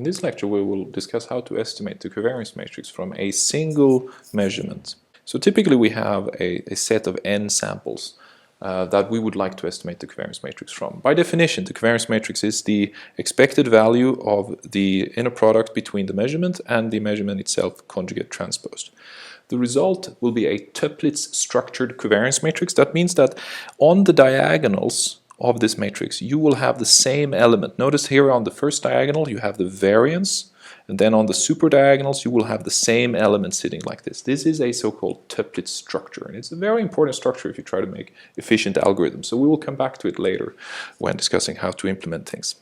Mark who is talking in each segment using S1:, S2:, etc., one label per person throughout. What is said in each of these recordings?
S1: In this lecture we will discuss how to estimate the covariance matrix from a single measurement. So typically we have a set of n samples that we would like to estimate the covariance matrix from. By definition, the covariance matrix is the expected value of the inner product between the measurement and the measurement itself conjugate transposed. The result will be a tuplets structured covariance matrix. That means that on the diagonals of this matrix you will have the same element. Notice here on the first diagonal you have the variance, and then on the super diagonals you will have the same element sitting like this. This is a so-called tuplet structure, and it's a very important structure if you try to make efficient algorithms. So we will come back to it later when discussing how to implement things.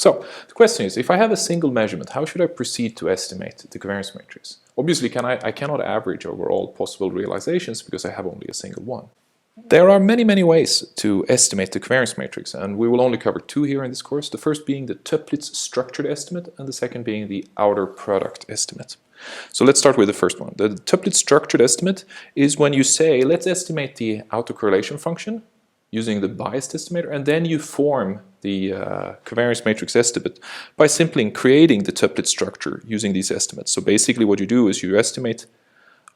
S1: So the question is, if I have a single measurement, how should I proceed to estimate the covariance matrix? Obviously I cannot average over all possible realizations because I have only a single one. There are many ways to estimate the covariance matrix, and we will only cover two here in this course. The first being the tuplets structured estimate, and the second being the outer product estimate. So let's start with the first one. The tuplet structured estimate is when you say, let's estimate the autocorrelation function using the biased estimator, and then you form the covariance matrix estimate by simply creating the tuplet structure using these estimates. So basically what you do is you estimate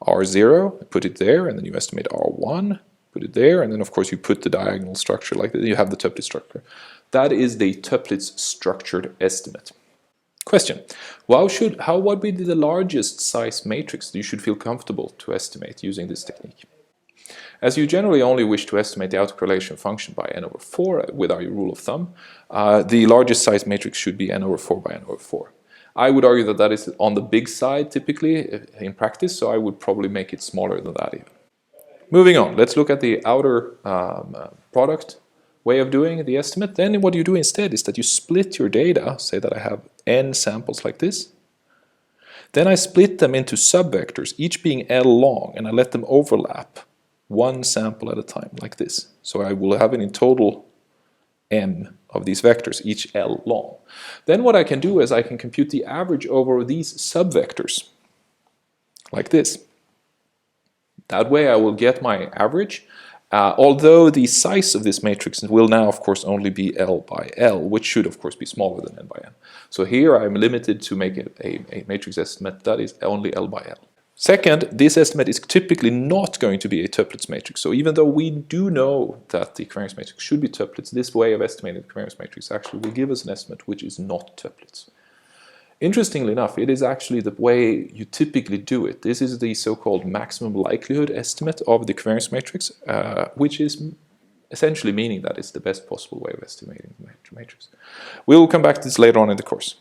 S1: R0, put it there, and then you estimate R1, put it there, and then of course you put the diagonal structure like that. You have the tuplet structure. That is the tuplets structured estimate. Question: what would be the largest size matrix that you should feel comfortable to estimate using this technique? As you generally only wish to estimate the autocorrelation function by n over 4 with our rule of thumb, the largest size matrix should be n over 4 by n over 4. I would argue that that is on the big side typically in practice, so I would probably make it smaller than that even. Moving on, let's look at the outer product way of doing the estimate. Then what you do instead is that you split your data, say that I have n samples like this. Then I split them into subvectors, each being L long, and I let them overlap one sample at a time like this. So I will have in total m of these vectors, each L long. Then what I can do is I can compute the average over these subvectors like this. That way I will get my average, although the size of this matrix will now of course only be L by L, which should of course be smaller than n by n. So here I'm limited to make a matrix estimate that is only L by L. Second, this estimate is typically not going to be a tuplets matrix. So even though we do know that the covariance matrix should be tuplets, this way of estimating the covariance matrix actually will give us an estimate which is not tuplets. Interestingly enough, it is actually the way you typically do it. This is the so-called maximum likelihood estimate of the covariance matrix, which is essentially meaning that it's the best possible way of estimating the matrix. We will come back to this later on in the course.